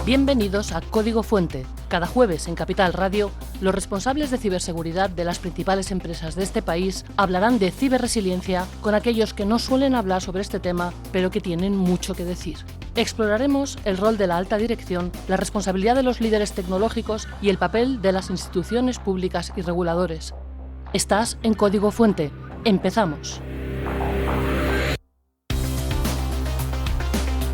Bienvenidos a Código Fuente. Cada jueves en Capital Radio, los responsables de ciberseguridad de las principales empresas de este país hablarán de ciberresiliencia con aquellos que no suelen hablar sobre este tema, pero que tienen mucho que decir. Exploraremos el rol de la alta dirección, la responsabilidad de los líderes tecnológicos y el papel de las instituciones públicas y reguladores. Estás en Código Fuente. Empezamos.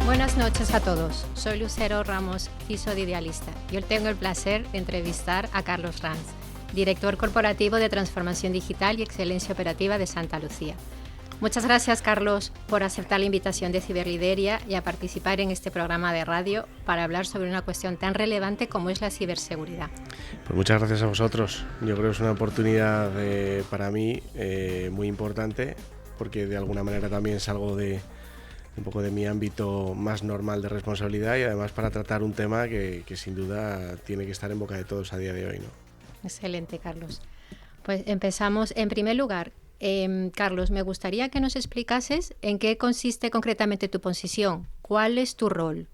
Buenas noches a todos. Soy Lucero Ramos, CISO de Idealista. Y hoy tengo el placer de entrevistar a Carlos Ranz, director corporativo de Transformación Digital y Excelencia Operativa de Santa Lucía. Muchas gracias, Carlos, por aceptar la invitación de Ciberlideria y a participar en este programa de radio para hablar sobre una cuestión tan relevante como es la ciberseguridad. Pues muchas gracias a vosotros. Yo creo que es una oportunidad para mí muy importante, porque de alguna manera también salgo de un poco de mi ámbito más normal de responsabilidad y además para tratar un tema que sin duda tiene que estar en boca de todos a día de hoy, ¿no? Excelente, Carlos. Pues empezamos. En primer lugar, Carlos, me gustaría que nos explicases en qué consiste concretamente tu posición. ¿Cuál es tu rol?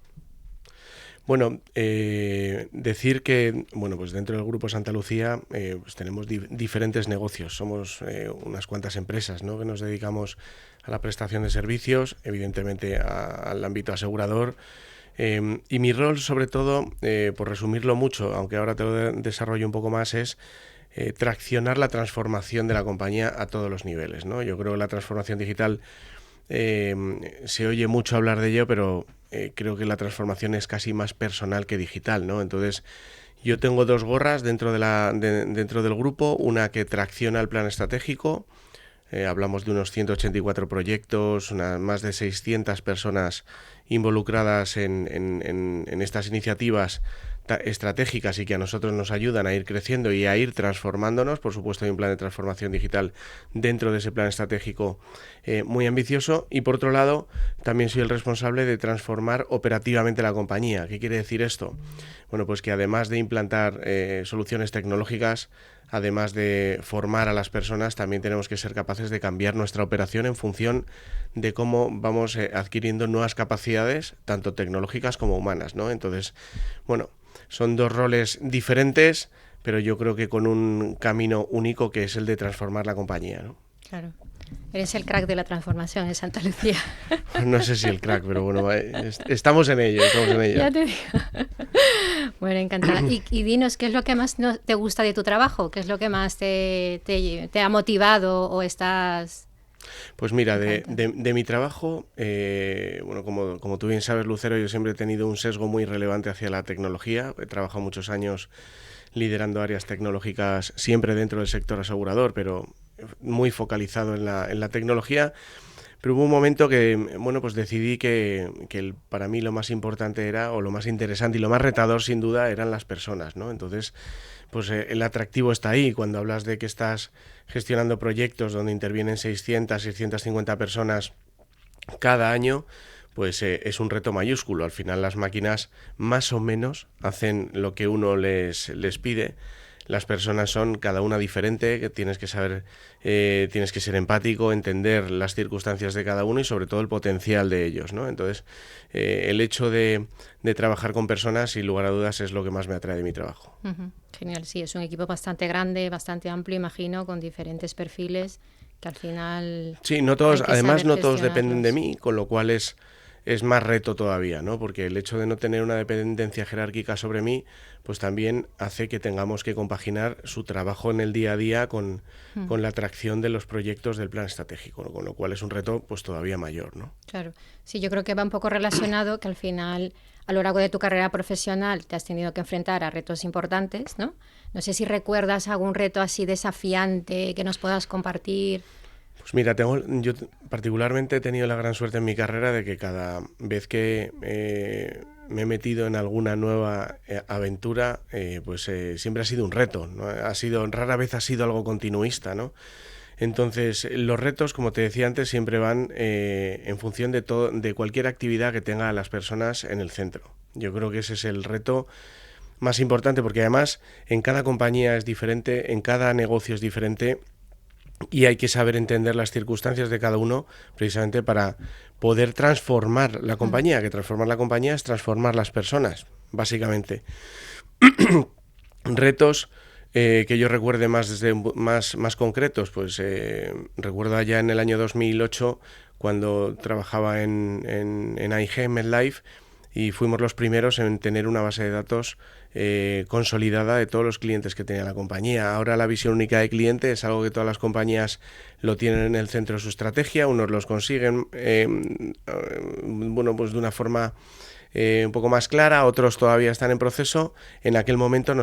Bueno, decir que pues dentro del Grupo Santa Lucía pues tenemos diferentes negocios. Somos unas cuantas empresas, ¿no?, que nos dedicamos a la prestación de servicios, evidentemente al ámbito asegurador. Y mi rol, sobre todo, por resumirlo mucho, aunque ahora te lo desarrollo un poco más, es traccionar la transformación de la compañía a todos los niveles, ¿no? Yo creo que la transformación digital se oye mucho hablar de ello, pero creo que la transformación es casi más personal que digital, ¿no? Entonces, yo tengo dos gorras dentro del grupo, una que tracciona el plan estratégico. Hablamos de unos 184 proyectos, más de 600 personas involucradas en estas iniciativas estratégicas y que a nosotros nos ayudan a ir creciendo y a ir transformándonos. Por supuesto, hay un plan de transformación digital dentro de ese plan estratégico muy ambicioso. Y por otro lado, también soy el responsable de transformar operativamente la compañía. ¿Qué quiere decir esto? Bueno, pues que además de implantar soluciones tecnológicas, además de formar a las personas, también tenemos que ser capaces de cambiar nuestra operación en función de cómo vamos adquiriendo nuevas capacidades, tanto tecnológicas como humanas, ¿no? Entonces, son dos roles diferentes, pero yo creo que con un camino único, que es el de transformar la compañía, ¿no? Claro. Eres el crack de la transformación en Santa Lucía. No sé si el crack, pero bueno, estamos en ello. Ya te digo. Bueno, encantada. Y dinos, ¿qué es lo que más te gusta de tu trabajo? ¿Qué es lo que más te ha motivado o estás...? Pues mira, de mi trabajo, como tú bien sabes, Lucero, yo siempre he tenido un sesgo muy relevante hacia la tecnología. He trabajado muchos años liderando áreas tecnológicas, siempre dentro del sector asegurador, pero muy focalizado en la tecnología. Pero hubo un momento que, pues decidí que para mí lo más importante era, o lo más interesante y lo más retador sin duda, eran las personas, ¿no? Entonces, pues el atractivo está ahí. Cuando hablas de que estás gestionando proyectos donde intervienen 600, 650 personas cada año, pues es un reto mayúsculo. Al final las máquinas más o menos hacen lo que uno les pide. Las personas son cada una diferente, que tienes que saber, tienes que ser empático, entender las circunstancias de cada uno y sobre todo el potencial de ellos, ¿no? Entonces, el hecho de trabajar con personas, sin lugar a dudas, es lo que más me atrae de mi trabajo. Uh-huh. Genial, sí, es un equipo bastante grande, bastante amplio, imagino, con diferentes perfiles que al final... Sí, no todos dependen de mí, con lo cual es más reto todavía, ¿no? Porque el hecho de no tener una dependencia jerárquica sobre mí, pues también hace que tengamos que compaginar su trabajo en el día a día con la atracción de los proyectos del plan estratégico, ¿no? Con lo cual es un reto pues todavía mayor, ¿no? Claro, sí, yo creo que va un poco relacionado que al final, a lo largo de tu carrera profesional, te has tenido que enfrentar a retos importantes, ¿no? No sé si recuerdas algún reto así desafiante que nos puedas compartir. Pues mira, yo particularmente he tenido la gran suerte en mi carrera de que cada vez que me he metido en alguna nueva aventura, siempre ha sido un reto, ¿no? Rara vez ha sido algo continuista, ¿no? Entonces, los retos, como te decía antes, siempre van en función de cualquier actividad que tenga a las personas en el centro. Yo creo que ese es el reto más importante, porque además en cada compañía es diferente, en cada negocio es diferente y hay que saber entender las circunstancias de cada uno precisamente para poder transformar la compañía, que transformar la compañía es transformar las personas, básicamente. Retos que yo recuerde más concretos, pues recuerdo allá en el año 2008 cuando trabajaba en AIG, MedLife, y fuimos los primeros en tener una base de datos consolidada de todos los clientes que tenía la compañía. Ahora la visión única de cliente es algo que todas las compañías lo tienen en el centro de su estrategia, unos los consiguen bueno, pues de una forma un poco más clara, otros todavía están en proceso. En aquel momento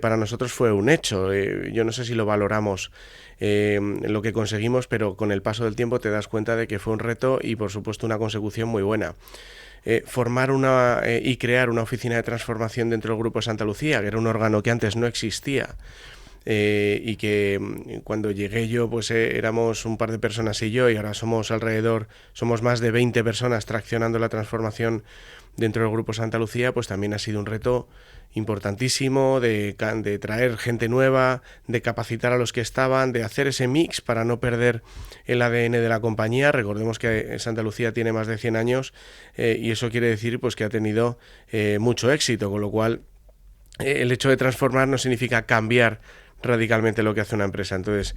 para nosotros fue un hecho. Yo no sé si lo valoramos lo que conseguimos, pero con el paso del tiempo te das cuenta de que fue un reto y por supuesto una consecución muy buena. Formar y crear una oficina de transformación dentro del Grupo Santa Lucía, que era un órgano que antes no existía. Y que cuando llegué yo pues éramos un par de personas y ahora somos más de 20 personas traccionando la transformación dentro del Grupo Santa Lucía, pues también ha sido un reto importantísimo de traer gente nueva, de capacitar a los que estaban, de hacer ese mix para no perder el ADN de la compañía. Recordemos que Santa Lucía tiene más de 100 años y eso quiere decir pues que ha tenido mucho éxito, con lo cual el hecho de transformar no significa cambiar radicalmente lo que hace una empresa. Entonces,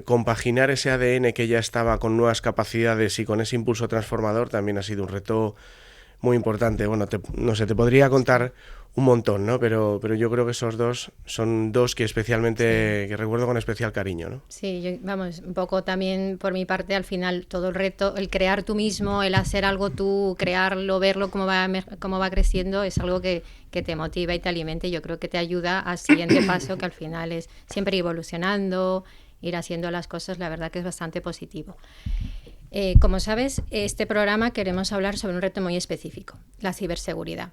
compaginar ese ADN que ya estaba con nuevas capacidades y con ese impulso transformador también ha sido un reto muy importante. Bueno, no sé, te podría contar un montón, ¿no? Pero yo creo que esos dos son dos que especialmente que recuerdo con especial cariño, ¿no? Sí, vamos, un poco también por mi parte, al final todo el reto, el crear tú mismo, el hacer algo tú, crearlo, verlo cómo va creciendo, es algo que te motiva y te alimenta, y yo creo que te ayuda al siguiente paso, que al final es siempre ir evolucionando, ir haciendo las cosas. La verdad que es bastante positivo. Como sabes, este programa queremos hablar sobre un reto muy específico, la ciberseguridad.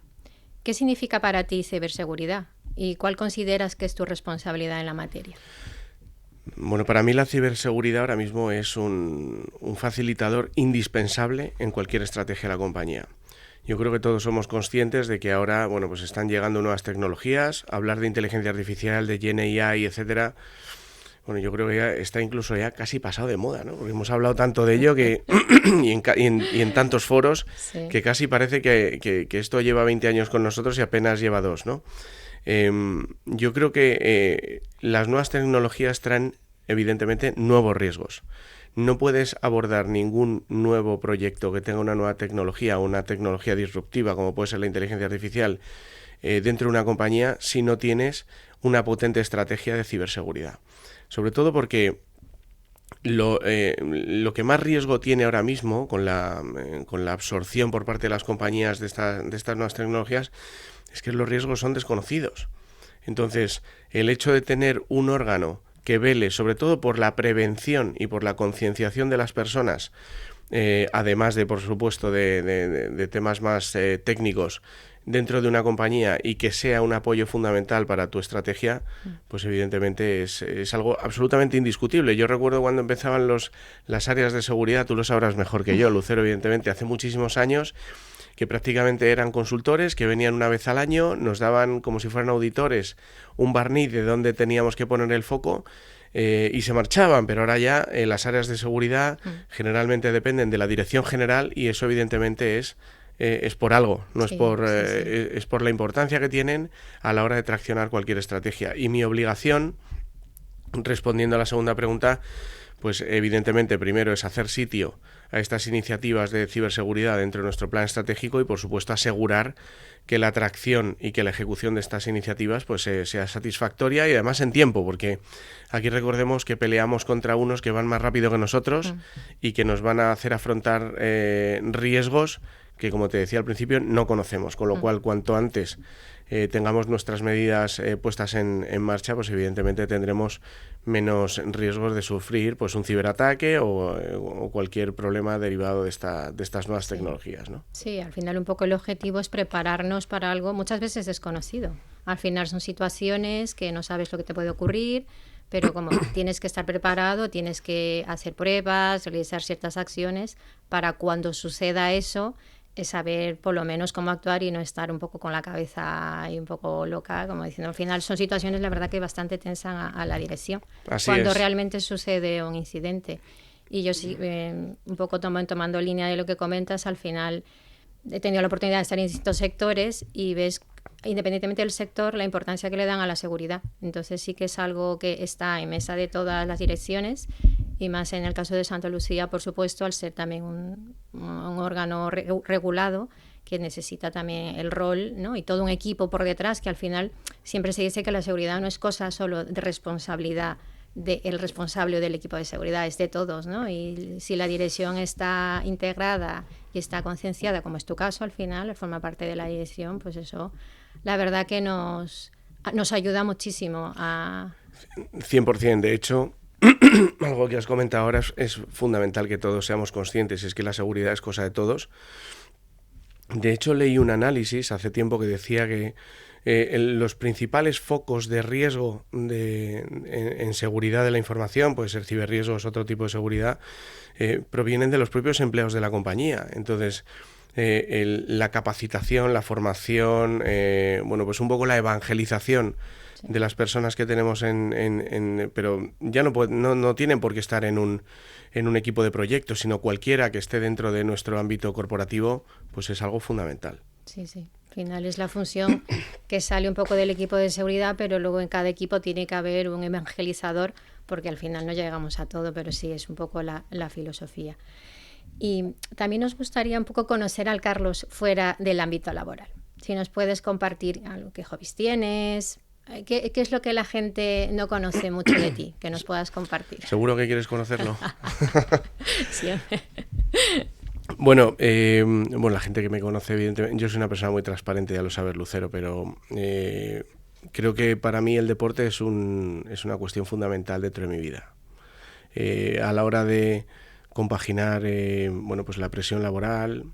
¿Qué significa para ti ciberseguridad? ¿Y cuál consideras que es tu responsabilidad en la materia? Bueno, para mí la ciberseguridad ahora mismo es un facilitador indispensable en cualquier estrategia de la compañía. Yo creo que todos somos conscientes de que ahora, bueno, pues están llegando nuevas tecnologías, hablar de inteligencia artificial, de GenAI, etcétera. Bueno, yo creo que ya está incluso ya casi pasado de moda, ¿no? Porque hemos hablado tanto de ello que y en tantos foros, sí, que casi parece que esto lleva 20 años con nosotros y apenas lleva 2, ¿no? Yo creo que las nuevas tecnologías traen evidentemente nuevos riesgos. No puedes abordar ningún nuevo proyecto que tenga una nueva tecnología o una tecnología disruptiva, como puede ser la inteligencia artificial, dentro de una compañía si no tienes una potente estrategia de ciberseguridad. Sobre todo porque lo que más riesgo tiene ahora mismo con la absorción por parte de las compañías de estas nuevas tecnologías es que los riesgos son desconocidos. Entonces, el hecho de tener un órgano que vele sobre todo por la prevención y por la concienciación de las personas, además de, por supuesto, de temas más técnicos dentro de una compañía, y que sea un apoyo fundamental para tu estrategia, pues evidentemente es algo absolutamente indiscutible. Yo recuerdo cuando empezaban las áreas de seguridad, tú lo sabrás mejor que yo, Lucero, evidentemente, hace muchísimos años, que prácticamente eran consultores que venían una vez al año, nos daban como si fueran auditores un barniz de dónde teníamos que poner el foco y se marchaban, pero ahora ya las áreas de seguridad generalmente dependen de la dirección general, y eso evidentemente es por algo, no sí, es por la importancia que tienen a la hora de traccionar cualquier estrategia. Y mi obligación, respondiendo a la segunda pregunta, pues evidentemente primero es hacer sitio a estas iniciativas de ciberseguridad dentro de nuestro plan estratégico y por supuesto asegurar que la atracción y que la ejecución de estas iniciativas pues sea satisfactoria y además en tiempo, porque aquí recordemos que peleamos contra unos que van más rápido que nosotros y que nos van a hacer afrontar riesgos que, como te decía al principio, no conocemos, con lo cual cuanto antes tengamos nuestras medidas puestas en marcha, pues evidentemente tendremos menos riesgos de sufrir pues un ciberataque o cualquier problema derivado de estas nuevas tecnologías, ¿no? Sí, al final un poco el objetivo es prepararnos para algo muchas veces desconocido. Al final son situaciones que no sabes lo que te puede ocurrir, pero como tienes que estar preparado, tienes que hacer pruebas, realizar ciertas acciones para cuando suceda eso, es saber por lo menos cómo actuar y no estar un poco con la cabeza ahí un poco loca, como diciendo, al final son situaciones la verdad que bastante tensan a la dirección. Así cuando es. realmente sucede un incidente. Y yo sí, un poco tomando línea de lo que comentas, al final he tenido la oportunidad de estar en distintos sectores y ves, independientemente del sector, la importancia que le dan a la seguridad. Entonces sí que es algo que está en mesa de todas las direcciones, y más en el caso de Santa Lucía, por supuesto, al ser también un órgano regulado que necesita también el rol, ¿no? Y todo un equipo por detrás, que al final siempre se dice que la seguridad no es cosa solo de responsabilidad del responsable o del equipo de seguridad, es de todos, ¿no? Y si la dirección está integrada y está concienciada, como es tu caso, al final, forma parte de la dirección, pues eso, la verdad que nos ayuda muchísimo a... 100%. De hecho, algo que has comentado ahora es fundamental que todos seamos conscientes, es que la seguridad es cosa de todos. De hecho, leí un análisis hace tiempo que decía que los principales focos de riesgo en seguridad de la información, puede ser ciberriesgos, otro tipo de seguridad, provienen de los propios empleados de la compañía. Entonces, la capacitación, la formación, bueno, pues un poco la evangelización de las personas que tenemos pero ya no tienen por qué estar en un equipo de proyectos, sino cualquiera que esté dentro de nuestro ámbito corporativo, pues es algo fundamental. Sí, sí. Al final es la función que sale un poco del equipo de seguridad, pero luego en cada equipo tiene que haber un evangelizador, porque al final no llegamos a todo, pero sí es un poco la filosofía. Y también nos gustaría un poco conocer al Carlos fuera del ámbito laboral. Si nos puedes compartir algo, qué hobbies tienes, qué es lo que la gente no conoce mucho de ti, que nos puedas compartir. ¿Seguro que quieres conocerlo? Siempre. Bueno, la gente que me conoce, evidentemente, yo soy una persona muy transparente, ya lo sabes, Lucero, pero creo que para mí el deporte es una cuestión fundamental dentro de mi vida. A la hora de compaginar pues la presión laboral,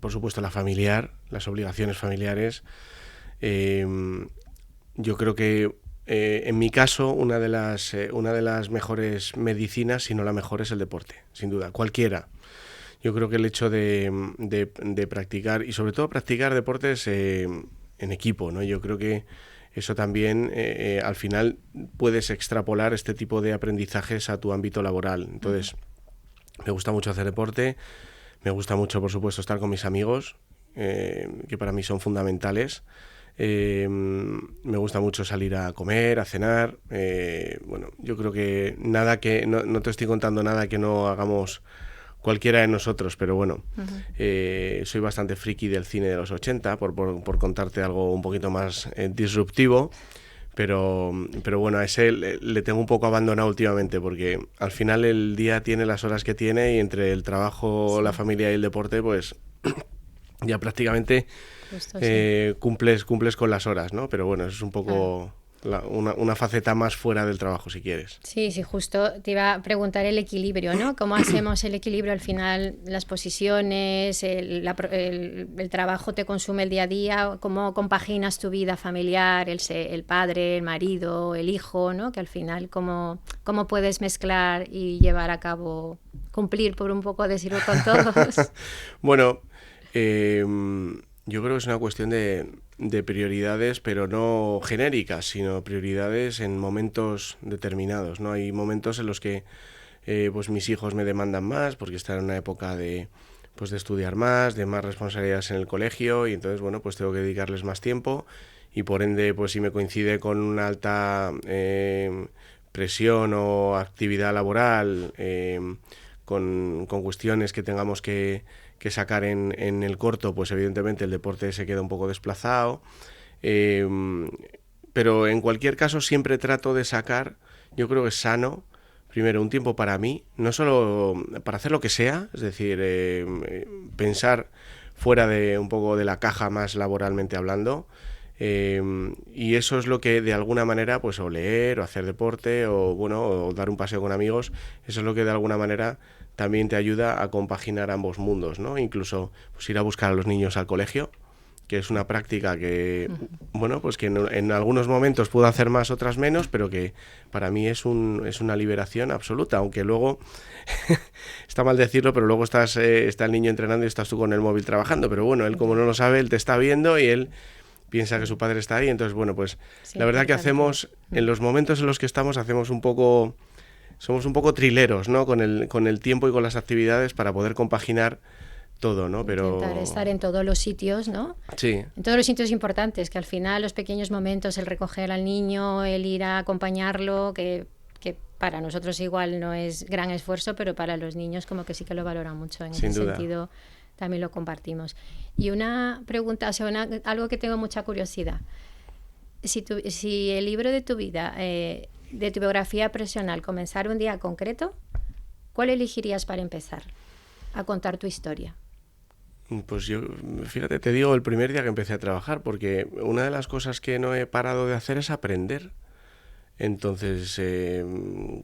por supuesto la familiar, las obligaciones familiares, yo creo que en mi caso una de las mejores medicinas, si no la mejor, es el deporte, sin duda, cualquiera. Yo creo que el hecho de practicar, y sobre todo practicar deportes en equipo, ¿no? Yo creo que eso también al final puedes extrapolar este tipo de aprendizajes a tu ámbito laboral. Entonces, me gusta mucho hacer deporte, me gusta mucho, por supuesto, estar con mis amigos, que para mí son fundamentales. Me gusta mucho salir a comer, a cenar. Yo creo que no te estoy contando nada que no hagamos cualquiera de nosotros, pero bueno, soy bastante friki del cine de los 80, por contarte algo un poquito más disruptivo, pero bueno, a ese le tengo un poco abandonado últimamente, porque al final el día tiene las horas que tiene, y entre el trabajo, la familia y el deporte, pues ya prácticamente Justo, sí. cumples con las horas, ¿no? Pero bueno, eso es un poco una faceta más fuera del trabajo, si quieres. Sí, justo te iba a preguntar el equilibrio, ¿no? ¿Cómo hacemos el equilibrio al final? Las posiciones, el trabajo te consume el día a día, ¿cómo compaginas tu vida familiar, el padre, el marido, el hijo, ¿no? Que al final, ¿cómo puedes mezclar y llevar a cabo, cumplir, por un poco decirlo, con todos? Bueno, yo creo que es una cuestión de prioridades, pero no genéricas, sino prioridades en momentos determinados, ¿no? Hay momentos en los que pues mis hijos me demandan más, porque están en una época de estudiar más, de más responsabilidades en el colegio, y entonces, bueno, pues tengo que dedicarles más tiempo, y por ende, pues si me coincide con una alta presión o actividad laboral, con cuestiones que tengamos que sacar en el corto, pues evidentemente el deporte se queda un poco desplazado, pero en cualquier caso siempre trato de sacar, yo creo que es sano, primero un tiempo para mí, no solo para hacer lo que sea, es decir, pensar fuera de un poco de la caja más laboralmente hablando, y eso es lo que de alguna manera, pues o leer, o hacer deporte, o dar un paseo con amigos, eso es lo que de alguna manera también te ayuda a compaginar ambos mundos, ¿no? Incluso pues ir a buscar a los niños al colegio, que es una práctica que, bueno, pues que en algunos momentos puedo hacer más, otras menos, pero que para mí es una liberación absoluta, aunque luego, está mal decirlo, pero luego está el niño entrenando y estás tú con el móvil trabajando, pero bueno, él como no lo sabe, él te está viendo y él piensa que su padre está ahí, entonces bueno, pues sí, la verdad que hacemos, en los momentos en los que estamos, somos un poco trileros, ¿no? Con el tiempo y con las actividades para poder compaginar todo, ¿no? Pero intentar estar en todos los sitios, ¿no? Sí. En todos los sitios importantes, que al final los pequeños momentos, el recoger al niño, el ir a acompañarlo, que para nosotros igual no es gran esfuerzo, pero para los niños como que sí que lo valoran mucho. En ese sentido también lo compartimos. Y una pregunta, o sea, algo que tengo mucha curiosidad. Si el libro de tu vida, de tu biografía personal, comenzara un día concreto, ¿cuál elegirías para empezar a contar tu historia? Pues yo, fíjate, te digo, el primer día que empecé a trabajar, porque una de las cosas que no he parado de hacer es aprender. Entonces,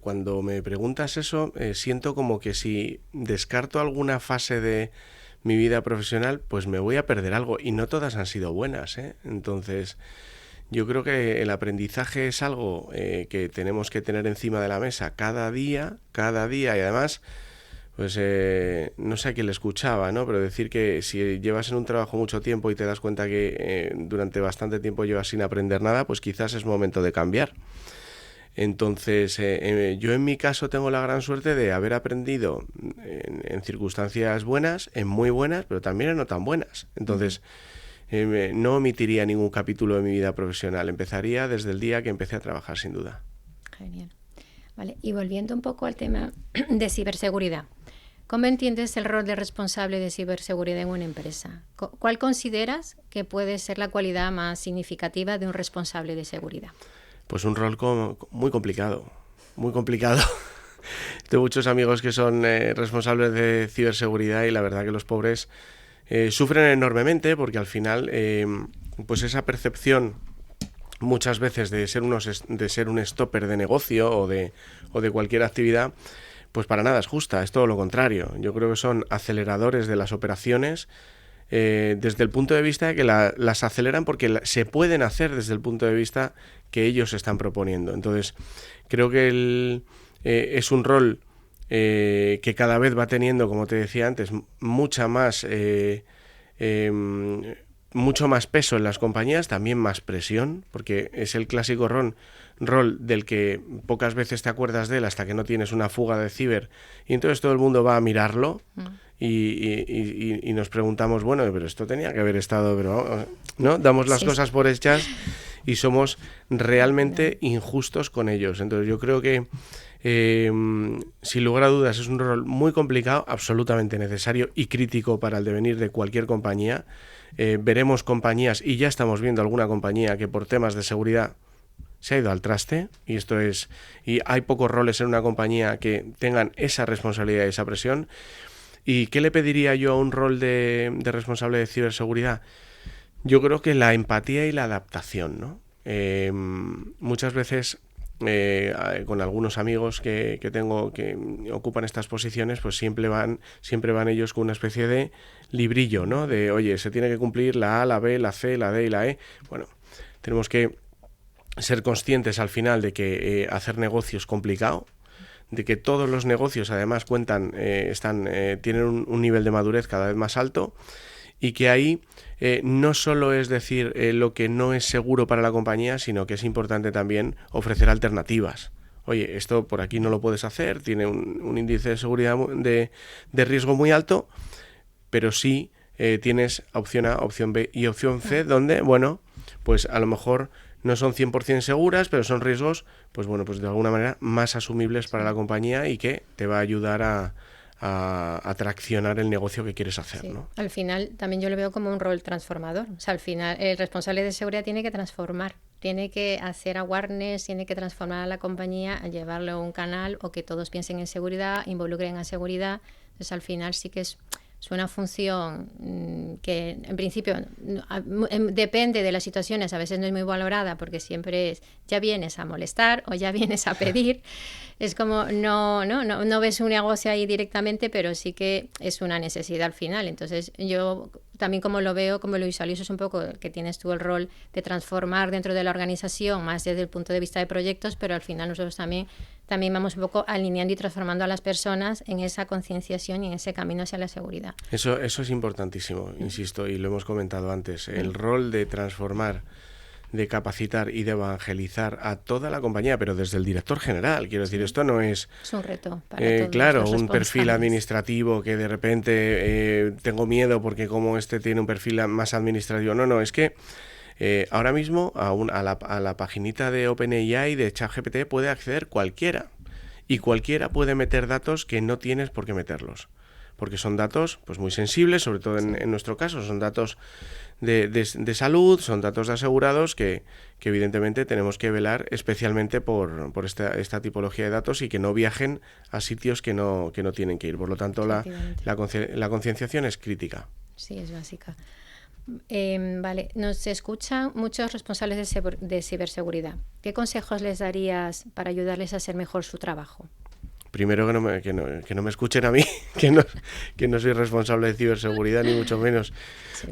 cuando me preguntas eso, siento como que si descarto alguna fase de mi vida profesional, pues me voy a perder algo, y no todas han sido buenas, ¿eh? Entonces, yo creo que el aprendizaje es algo que tenemos que tener encima de la mesa cada día, y además, pues no sé a quién le escuchaba, ¿no? Pero decir que si llevas en un trabajo mucho tiempo y te das cuenta que durante bastante tiempo llevas sin aprender nada, pues quizás es momento de cambiar. Entonces, yo en mi caso tengo la gran suerte de haber aprendido en circunstancias buenas, en muy buenas, pero también en no tan buenas. Entonces, no omitiría ningún capítulo de mi vida profesional. Empezaría desde el día que empecé a trabajar, sin duda. Genial. Vale, y volviendo un poco al tema de ciberseguridad, ¿cómo entiendes el rol de responsable de ciberseguridad en una empresa? ¿Cuál consideras que puede ser la cualidad más significativa de un responsable de seguridad? Pues un rol muy complicado, muy complicado. Tengo muchos amigos que son responsables de ciberseguridad y la verdad que los pobres sufren enormemente porque al final pues esa percepción muchas veces de ser un stopper de negocio o de cualquier actividad, pues para nada es justa, es todo lo contrario. Yo creo que son aceleradores de las operaciones desde el punto de vista de que las aceleran porque se pueden hacer desde el punto de vista que ellos están proponiendo. Entonces, creo que es un rol que cada vez va teniendo, como te decía antes, mucho más peso en las compañías, también más presión, porque es el clásico rol del que pocas veces te acuerdas de él hasta que no tienes una fuga de ciber, y entonces todo el mundo va a mirarlo y nos preguntamos, bueno, pero esto tenía que haber estado, pero ¿no? Damos las cosas por hechas y somos realmente injustos con ellos. Entonces yo creo que sin lugar a dudas es un rol muy complicado, absolutamente necesario y crítico para el devenir de cualquier compañía. Veremos compañías, y ya estamos viendo alguna compañía que por temas de seguridad se ha ido al traste, y hay pocos roles en una compañía que tengan esa responsabilidad y esa presión. ¿Y qué le pediría yo a un rol de responsable de ciberseguridad? Yo creo que la empatía y la adaptación, ¿no? Muchas veces con algunos amigos que tengo que ocupan estas posiciones, pues siempre van ellos con una especie de librillo, ¿no? De, oye, se tiene que cumplir la A, la B, la C, la D y la E. Bueno, tenemos que ser conscientes al final de que hacer negocio es complicado, de que todos los negocios además tienen un nivel de madurez cada vez más alto, y que ahí no solo es decir lo que no es seguro para la compañía, sino que es importante también ofrecer alternativas. Oye, esto por aquí no lo puedes hacer, tiene un índice de seguridad de riesgo muy alto, pero sí tienes opción A, opción B y opción C, donde, bueno, pues a lo mejor no son 100% seguras, pero son riesgos, pues bueno, pues de alguna manera más asumibles para la compañía y que te va a ayudar a traccionar el negocio que quieres hacer, sí, ¿no? Al final también yo lo veo como un rol transformador. O sea, al final el responsable de seguridad tiene que transformar, tiene que hacer awareness, tiene que transformar a la compañía, a llevarlo a un canal, o que todos piensen en seguridad, involucren a seguridad. Entonces al final sí que es una función que en principio depende de las situaciones, a veces no es muy valorada porque siempre ya vienes a molestar o ya vienes a pedir, es como no ves un negocio ahí directamente, pero sí que es una necesidad al final. Entonces yo también como lo veo, como lo visualizo, es un poco que tienes tú el rol de transformar dentro de la organización, más desde el punto de vista de proyectos, pero al final nosotros también vamos un poco alineando y transformando a las personas en esa concienciación y en ese camino hacia la seguridad. Eso es importantísimo, insisto, y lo hemos comentado antes. El rol de transformar, de capacitar y de evangelizar a toda la compañía, pero desde el director general. Quiero decir, esto no es un reto para todos claro, los un perfil administrativo que de repente tengo miedo porque como este tiene un perfil más administrativo. No, es que ahora mismo a la paginita de OpenAI, de ChatGPT, puede acceder cualquiera. Y cualquiera puede meter datos que no tienes por qué meterlos. Porque son datos pues muy sensibles, sobre todo en nuestro caso, son datos de salud, son datos de asegurados que evidentemente tenemos que velar especialmente por esta tipología de datos y que no viajen a sitios que no tienen que ir. Por lo tanto, la concienciación es crítica. Sí, es básica. Vale, nos escuchan muchos responsables de ciberseguridad. ¿Qué consejos les darías para ayudarles a hacer mejor su trabajo? Primero que no me escuchen a mí, que no soy responsable de ciberseguridad, ni mucho menos. Sí,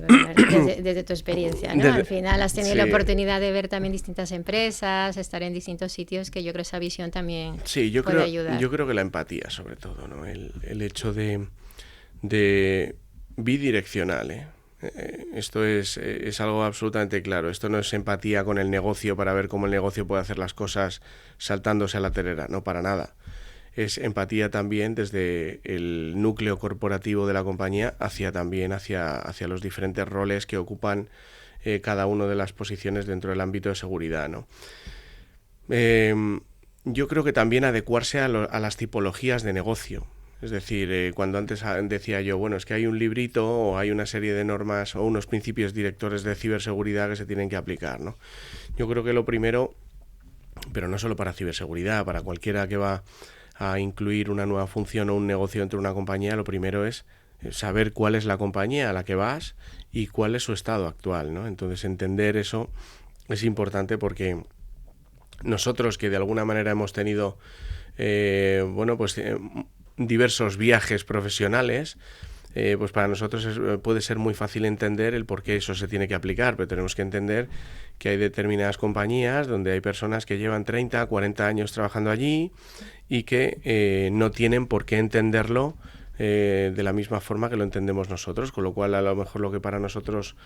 desde tu experiencia, ¿no? Al final has tenido la oportunidad de ver también distintas empresas, estar en distintos sitios, que yo creo que esa visión también puede ayudar. Yo creo que la empatía, sobre todo, ¿no? El hecho de bidireccional, Esto es algo absolutamente claro. Esto no es empatía con el negocio para ver cómo el negocio puede hacer las cosas saltándose a la telera, no, para nada. Es empatía también desde el núcleo corporativo de la compañía hacia los diferentes roles que ocupan cada una de las posiciones dentro del ámbito de seguridad, ¿no? Yo creo que también adecuarse a las tipologías de negocio. Es decir, cuando antes decía yo, bueno, es que hay un librito o hay una serie de normas o unos principios directores de ciberseguridad que se tienen que aplicar, ¿no? Yo creo que lo primero, pero no solo para ciberseguridad, para cualquiera que va a incluir una nueva función o un negocio dentro de una compañía, lo primero es saber cuál es la compañía a la que vas y cuál es su estado actual, ¿no? Entonces entender eso es importante porque nosotros que de alguna manera hemos tenido diversos viajes profesionales, pues para nosotros puede ser muy fácil entender el por qué eso se tiene que aplicar, pero tenemos que entender que hay determinadas compañías donde hay personas que llevan 30, 40 años trabajando allí y que no tienen por qué entenderlo de la misma forma que lo entendemos nosotros, con lo cual a lo mejor lo que para nosotros,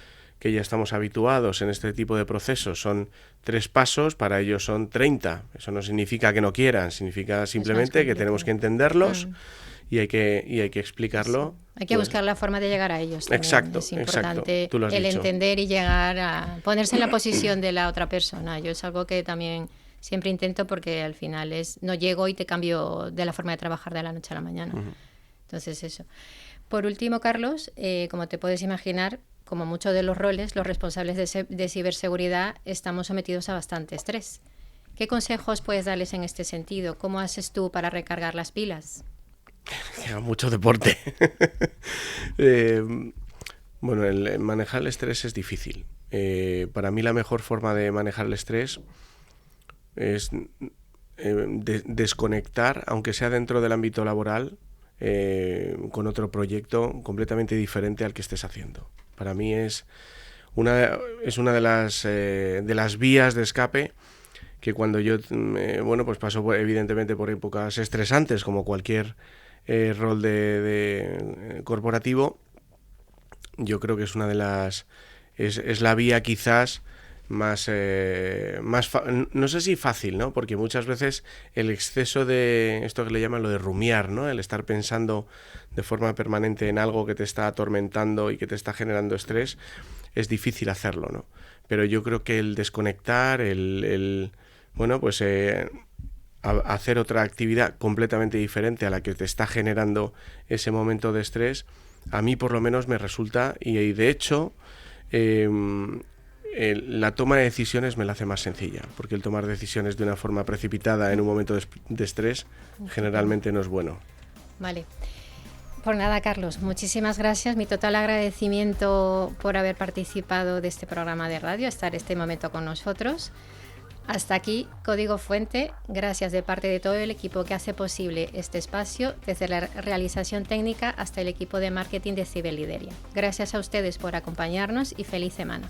que ya estamos habituados en este tipo de procesos, son 3 pasos, para ellos son 30. Eso no significa que no quieran, significa simplemente que tenemos que entenderlos y hay que explicarlo. Sí. Hay que buscar la forma de llegar a ellos también. Exacto, es importante tú lo has el dicho. entender y llegar a ponerse en la posición de la otra persona. Yo es algo que también siempre intento, porque al final no llego y te cambio de la forma de trabajar de la noche a la mañana. Uh-huh. Entonces eso. Por último, Carlos, como te puedes imaginar, como muchos de los roles, los responsables de ciberseguridad estamos sometidos a bastante estrés. ¿Qué consejos puedes darles en este sentido? ¿Cómo haces tú para recargar las pilas? Mucho deporte. Bueno, el manejar el estrés es difícil. Para mí la mejor forma de manejar el estrés es desconectar, aunque sea dentro del ámbito laboral, con otro proyecto completamente diferente al que estés haciendo. Para mí es una de las vías de escape que cuando yo pues paso evidentemente por épocas estresantes como cualquier rol de corporativo, yo creo que es una de las es la vía quizás más no sé si fácil, ¿no? Porque muchas veces el exceso de esto que le llaman lo de rumiar, ¿no? El estar pensando de forma permanente en algo que te está atormentando y que te está generando estrés, es difícil hacerlo, ¿no? Pero yo creo que el desconectar, hacer otra actividad completamente diferente a la que te está generando ese momento de estrés, a mí por lo menos me resulta, y de hecho la toma de decisiones me la hace más sencilla, porque el tomar decisiones de una forma precipitada en un momento de estrés generalmente no es bueno. Vale. Por nada, Carlos, muchísimas gracias. Mi total agradecimiento por haber participado de este programa de radio, estar este momento con nosotros. Hasta aquí Código Fuente. Gracias de parte de todo el equipo que hace posible este espacio, desde la realización técnica hasta el equipo de marketing de Ciberlideria. Gracias a ustedes por acompañarnos y feliz semana.